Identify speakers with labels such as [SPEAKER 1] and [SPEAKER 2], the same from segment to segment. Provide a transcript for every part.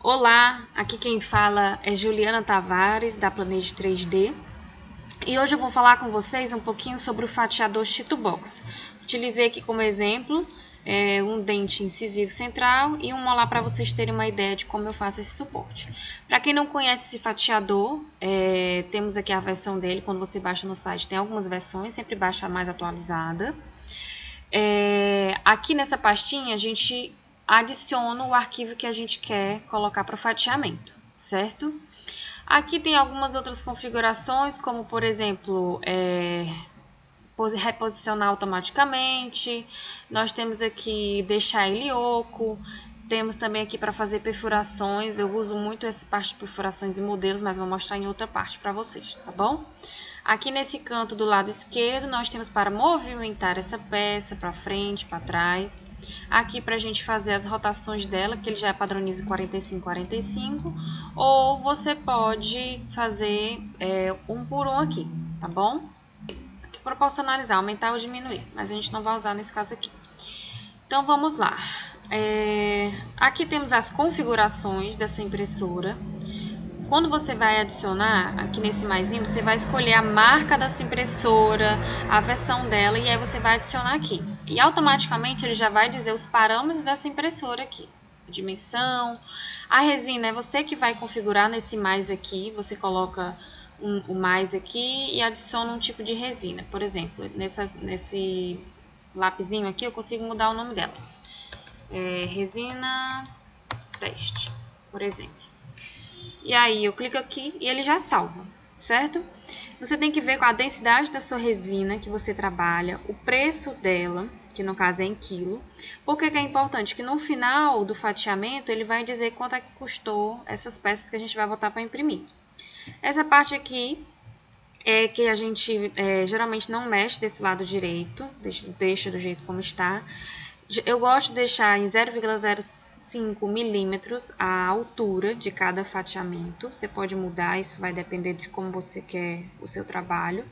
[SPEAKER 1] Olá, aqui quem fala é Juliana Tavares, da Planeje 3D. E hoje eu vou falar com vocês um pouquinho sobre o fatiador Chitubox. Utilizei aqui como exemplo um dente incisivo central e um molar para vocês terem uma ideia de como eu faço esse suporte. Para quem não conhece esse fatiador, temos aqui a versão dele. Quando você baixa no site tem algumas versões, sempre baixa a mais atualizada. Aqui nessa pastinha a gente adiciona o arquivo que a gente quer colocar para o fatiamento, certo? Aqui tem algumas outras configurações, como por exemplo, reposicionar automaticamente. Nós temos aqui deixar ele oco. Temos também aqui para fazer perfurações. Eu uso muito essa parte de perfurações e modelos, mas vou mostrar em outra parte para vocês, tá bom? Aqui nesse canto do lado esquerdo, nós temos para movimentar essa peça para frente, para trás. Aqui para a gente fazer as rotações dela, que ele já padroniza 45-45. Ou você pode fazer um por um aqui, tá bom? Aqui proporcionalizar, aumentar ou diminuir, mas a gente não vai usar nesse caso aqui. Então vamos lá. Aqui temos as configurações dessa impressora. Quando você vai adicionar, aqui nesse maisinho, você vai escolher a marca da sua impressora, a versão dela, e aí você vai adicionar aqui. E automaticamente ele já vai dizer os parâmetros dessa impressora aqui. Dimensão. A resina é você que vai configurar nesse mais aqui, você coloca o mais aqui e adiciona um tipo de resina. Por exemplo, nesse lapisinho aqui eu consigo mudar o nome dela. Resina teste, por exemplo. E aí eu clico aqui e ele já salva, certo? Você tem que ver com a densidade da sua resina que você trabalha, o preço dela, que no caso é em quilo. Por que é importante? Que no final do fatiamento ele vai dizer quanto é que custou essas peças que a gente vai botar para imprimir. Essa parte aqui é que a gente geralmente não mexe desse lado direito, deixa do jeito como está. Eu gosto de deixar em 0,05 milímetros a altura de cada fatiamento. Você pode mudar, isso vai depender de como você quer o seu trabalho.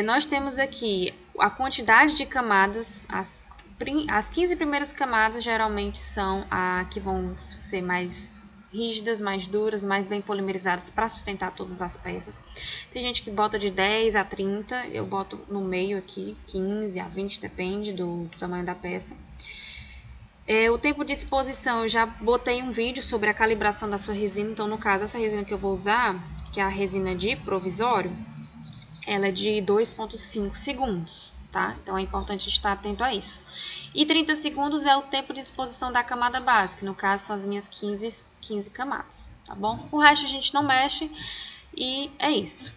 [SPEAKER 1] Nós temos aqui a quantidade de camadas. As 15 primeiras camadas geralmente são a que vão ser mais rígidas, mais duras, mais bem polimerizadas para sustentar todas as peças. Tem gente que bota de 10 a 30, eu boto no meio aqui, 15 a 20, depende do tamanho da peça. O tempo de exposição, eu já botei um vídeo sobre a calibração da sua resina, então no caso essa resina que eu vou usar, que é a resina de provisório, ela é de 2,5 segundos, tá? Então é importante estar atento a isso. E 30 segundos é o tempo de exposição da camada básica, no caso são as minhas 15 camadas, tá bom? O resto a gente não mexe e é isso.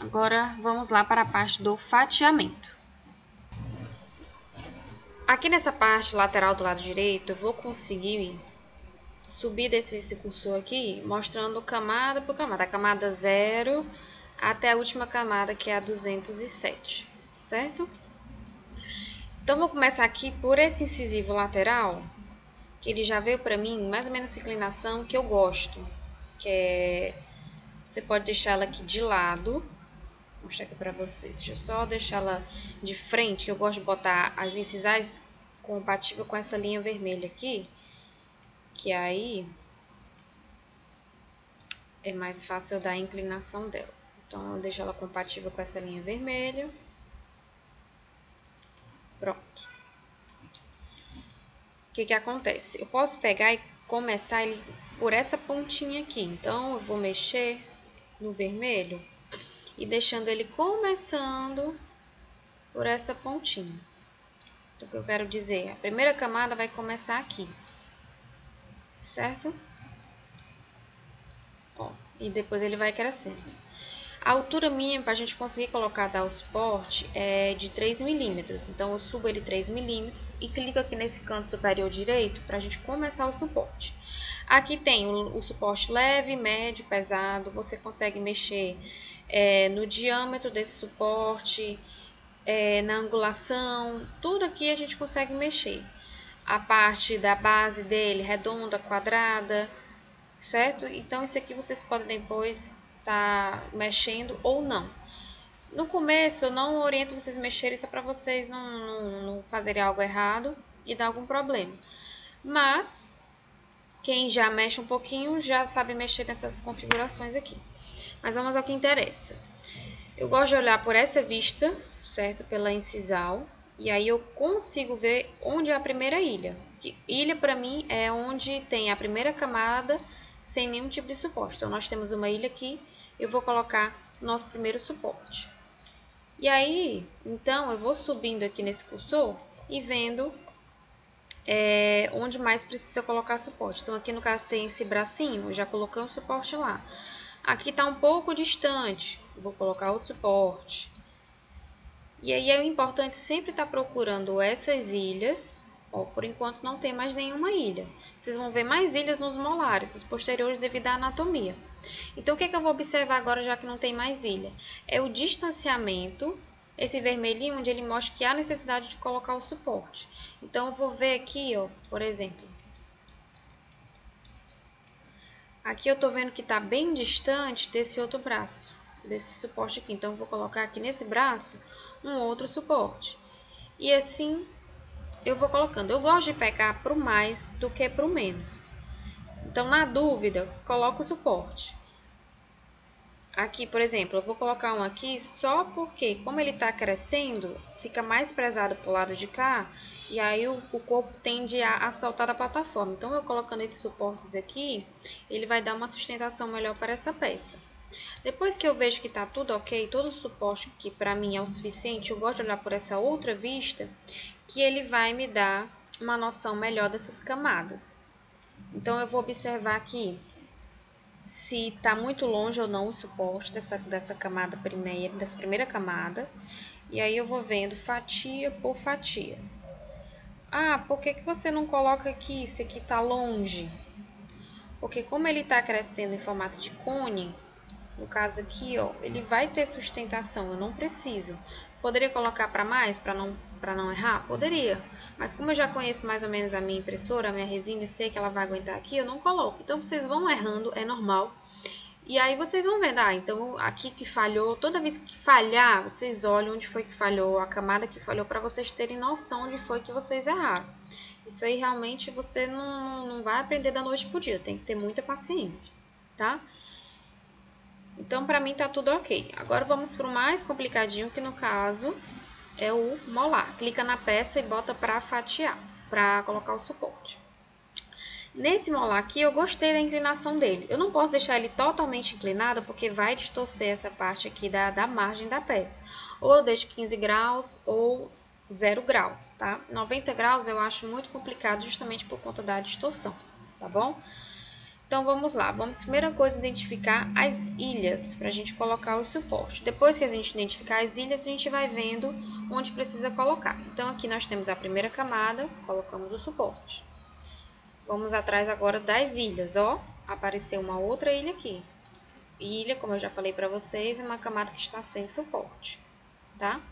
[SPEAKER 1] Agora vamos lá para a parte do fatiamento. Aqui nessa parte lateral do lado direito, eu vou conseguir subir desse cursor aqui, mostrando camada por camada, a camada 0 até a última camada, que é a 207, certo? Então, vou começar aqui por esse incisivo lateral, que ele já veio para mim mais ou menos essa inclinação que eu gosto, que é... Você pode deixar ela aqui de lado, vou mostrar aqui para vocês. Deixa eu só deixar ela de frente, que eu gosto de botar as incisais compatível com essa linha vermelha aqui, que aí é mais fácil eu dar a inclinação dela. Então, eu deixo ela compatível com essa linha vermelha. Pronto. O que acontece? Eu posso pegar e começar ele por essa pontinha aqui. Então, eu vou mexer no vermelho e deixando ele começando por essa pontinha. Então, o que eu quero dizer? A primeira camada vai começar aqui, certo? Ó, e depois ele vai crescendo. A altura mínima para a gente conseguir dar o suporte é de 3 milímetros. Então, eu subo ele 3 milímetros e clico aqui nesse canto superior direito para a gente começar o suporte. Aqui tem o suporte leve, médio, pesado. Você consegue mexer no diâmetro desse suporte, na angulação. Tudo aqui a gente consegue mexer. A parte da base dele, redonda, quadrada, certo? Então, isso aqui vocês podem depois tá mexendo ou não. No começo, eu não oriento vocês mexerem, isso é para vocês não fazerem algo errado e dar algum problema. Mas, Quem já mexe um pouquinho já sabe mexer nessas configurações aqui. Mas vamos ao que interessa. Eu gosto de olhar por essa vista, certo? Pela incisal. E aí eu consigo ver onde é a primeira ilha. Ilha para mim é onde tem a primeira camada sem nenhum tipo de suporte. Então nós temos uma ilha aqui, eu vou colocar nosso primeiro suporte. E aí, então eu vou subindo aqui nesse cursor e vendo onde mais precisa colocar suporte. Então aqui no caso tem esse bracinho, eu já coloquei um suporte lá. Aqui está um pouco distante, vou colocar outro suporte. E aí é importante sempre estar procurando essas ilhas. Ó, por enquanto não tem mais nenhuma ilha. Vocês vão ver mais ilhas nos molares, nos posteriores devido à anatomia. Então o que é que eu vou observar agora já que não tem mais ilha? É o distanciamento, esse vermelhinho onde ele mostra que há necessidade de colocar o suporte. Então eu vou ver aqui, ó, por exemplo. Aqui eu tô vendo que tá bem distante desse outro braço, desse suporte aqui. Então eu vou colocar aqui nesse braço um outro suporte. E assim eu vou colocando. Eu gosto de pegar pro mais do que pro menos. Então, na dúvida, coloco o suporte. Aqui, por exemplo, eu vou colocar um aqui só porque, como ele tá crescendo, fica mais pesado pro lado de cá. E aí o corpo tende a soltar da plataforma. Então, eu colocando esses suportes aqui, ele vai dar uma sustentação melhor para essa peça. Depois que eu vejo que tá tudo ok, todo o suporte que para mim é o suficiente, eu gosto de olhar por essa outra vista, que ele vai me dar uma noção melhor dessas camadas. Então eu vou observar aqui se está muito longe ou não o suporte dessa camada primeira, dessa primeira camada. E aí eu vou vendo fatia por fatia. Ah, por que você não coloca aqui se aqui está longe? Porque como ele está crescendo em formato de cone, no caso aqui, ó, ele vai ter sustentação, eu não preciso. Poderia colocar para mais, para não errar? Poderia. Mas como eu já conheço mais ou menos a minha impressora, a minha resina, e sei que ela vai aguentar aqui, eu não coloco. Então, vocês vão errando, é normal. E aí, vocês vão vendo, então aqui que falhou, toda vez que falhar, vocês olham onde foi que falhou, a camada que falhou, para vocês terem noção onde foi que vocês erraram. Isso aí, realmente, você não vai aprender da noite pro dia, tem que ter muita paciência, tá? Então, para mim tá tudo ok. Agora vamos para o mais complicadinho, que no caso é o molar. Clica na peça e bota para fatiar, para colocar o suporte. Nesse molar aqui, eu gostei da inclinação dele. Eu não posso deixar ele totalmente inclinado, porque vai distorcer essa parte aqui da margem da peça. Ou eu deixo 15 graus, ou 0 graus, tá? 90 graus eu acho muito complicado, justamente por conta da distorção, tá bom? Então, vamos lá. Vamos, primeira coisa, identificar as ilhas para a gente colocar o suporte. Depois que a gente identificar as ilhas, a gente vai vendo onde precisa colocar. Então, aqui nós temos a primeira camada, colocamos o suporte. Vamos atrás agora das ilhas, ó. Apareceu uma outra ilha aqui. Ilha, como eu já falei para vocês, é uma camada que está sem suporte, tá?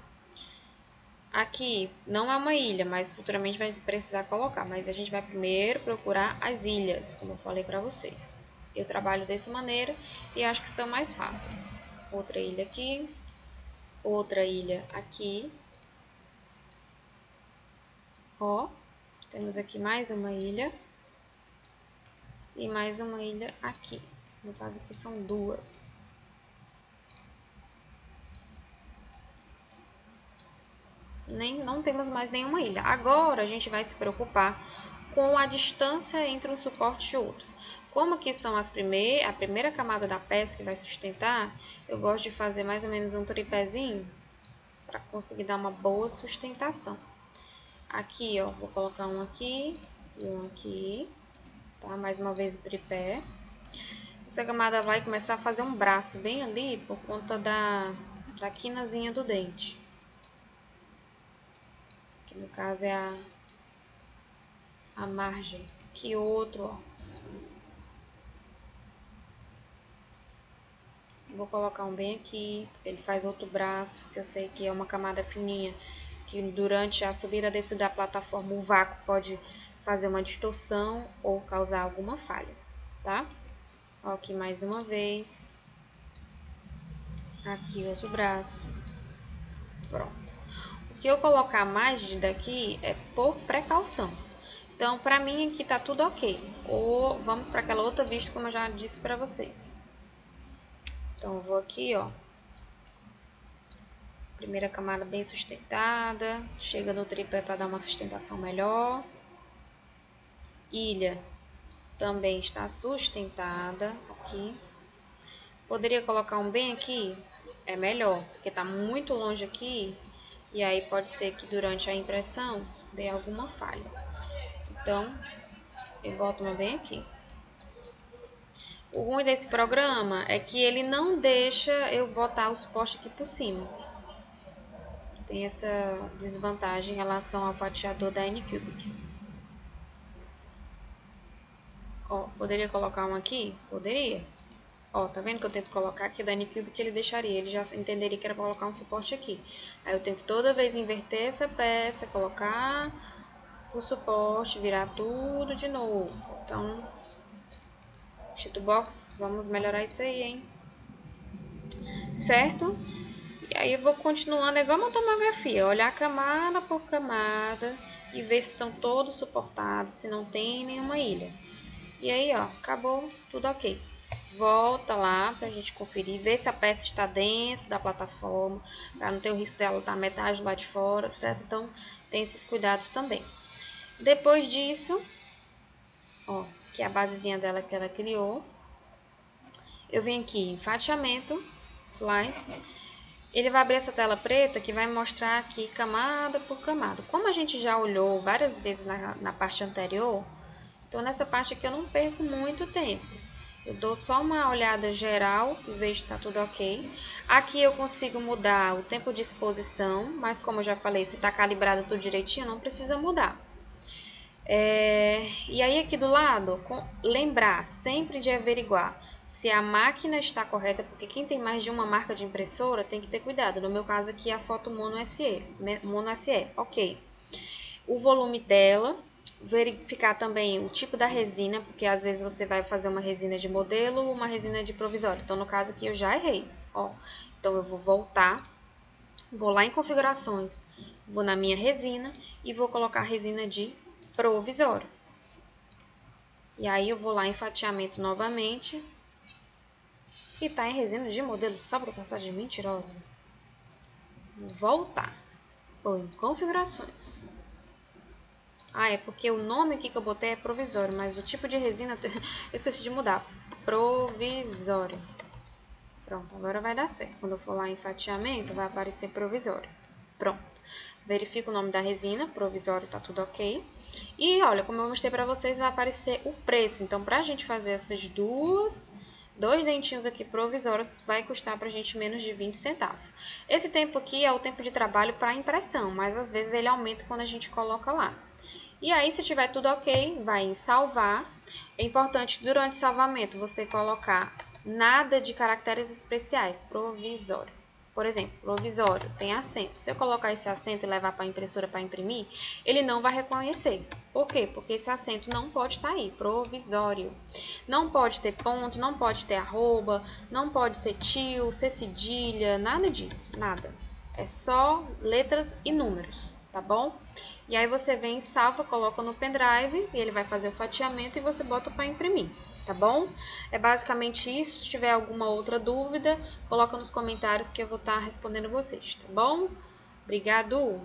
[SPEAKER 1] Aqui não é uma ilha, mas futuramente vai precisar colocar. Mas a gente vai primeiro procurar as ilhas, como eu falei para vocês. Eu trabalho dessa maneira e acho que são mais fáceis. Outra ilha aqui, outra ilha aqui. Ó, temos aqui mais uma ilha e mais uma ilha aqui. No caso aqui são duas. Não temos mais nenhuma ilha. Agora a gente vai se preocupar com a distância entre um suporte e outro. Como aqui são a primeira camada da peça que vai sustentar, eu gosto de fazer mais ou menos um tripézinho para conseguir dar uma boa sustentação. Aqui, ó, vou colocar um aqui e um aqui, tá? Mais uma vez o tripé. Essa camada vai começar a fazer um braço bem ali por conta da quinazinha do dente. Que no caso é a margem. Que outro, ó. Vou colocar um bem aqui, ele faz outro braço, que eu sei que é uma camada fininha, que durante a subida desse da plataforma o vácuo pode fazer uma distorção ou causar alguma falha, tá? Ó, aqui mais uma vez. Aqui outro braço. Pronto. O que eu colocar mais daqui é por precaução. Então, pra mim aqui tá tudo ok. Ou vamos para aquela outra vista, como eu já disse pra vocês. Então, eu vou aqui, ó. Primeira camada bem sustentada. Chega no tripé para dar uma sustentação melhor. Ilha também está sustentada aqui. Poderia colocar um bem aqui? É melhor, porque tá muito longe aqui. E aí pode ser que durante a impressão dê alguma falha. Então, eu boto uma bem aqui. O ruim desse programa é que ele não deixa eu botar o suporte aqui por cima. Tem essa desvantagem em relação ao fatiador da Anycubic. Ó, poderia colocar um aqui? Poderia. Ó, tá vendo que eu tenho que colocar aqui da Anycubic, ele deixaria, ele já entenderia que era pra colocar um suporte aqui. Aí eu tenho que toda vez inverter essa peça, colocar o suporte, virar tudo de novo. Então, Chitobox, vamos melhorar isso aí, hein? Certo? E aí eu vou continuando, é igual uma tomografia, olhar camada por camada e ver se estão todos suportados, se não tem nenhuma ilha. E aí, ó, acabou, tudo ok. Volta lá pra gente conferir, ver se a peça está dentro da plataforma, para não ter o risco dela estar metade lá de fora, certo? Então, tem esses cuidados também. Depois disso, ó, que é a basezinha dela que ela criou, eu venho aqui em fatiamento, slice. Ele vai abrir essa tela preta que vai mostrar aqui camada por camada. Como a gente já olhou várias vezes na parte anterior, então nessa parte aqui eu não perco muito tempo. Eu dou só uma olhada geral e vejo que tá tudo ok. Aqui eu consigo mudar o tempo de exposição, mas como eu já falei, se tá calibrado tudo direitinho, não precisa mudar. E aí aqui do lado, lembrar sempre de averiguar se a máquina está correta, porque quem tem mais de uma marca de impressora tem que ter cuidado. No meu caso aqui a foto Mono SE, ok. O volume dela, verificar também o tipo da resina, porque às vezes você vai fazer uma resina de modelo ou uma resina de provisório. Então no caso aqui eu já errei, ó. Então eu vou voltar, vou lá em configurações, vou na minha resina e vou colocar resina de provisório. E aí eu vou lá em fatiamento novamente. E tá em resina de modelo só para passagem mentirosa. Vou voltar. Vou em configurações. Ah, é porque o nome aqui que eu botei é provisório, mas o tipo de resina eu esqueci de mudar. Provisório. Pronto, agora vai dar certo. Quando eu for lá em fatiamento, vai aparecer provisório. Pronto. Verifico o nome da resina, provisório, tá tudo ok. E olha, como eu mostrei pra vocês, vai aparecer o preço. Então, pra gente fazer essas dois dentinhos aqui provisórios, vai custar pra gente menos de 20 centavos. Esse tempo aqui é o tempo de trabalho para impressão, mas às vezes ele aumenta quando a gente coloca lá. E aí, se tiver tudo ok, vai em salvar. É importante, durante o salvamento, você colocar nada de caracteres especiais, provisório. Por exemplo, provisório, tem acento. Se eu colocar esse acento e levar para a impressora para imprimir, ele não vai reconhecer. Por quê? Porque esse acento não pode estar aí, provisório. Não pode ter ponto, não pode ter arroba, não pode ter tio, ser cedilha, nada disso, nada. É só letras e números, tá bom? E aí você vem, salva, coloca no pendrive e ele vai fazer o fatiamento e você bota para imprimir, tá bom? É basicamente isso. Se tiver alguma outra dúvida, coloca nos comentários que eu vou estar respondendo vocês, tá bom? Obrigado!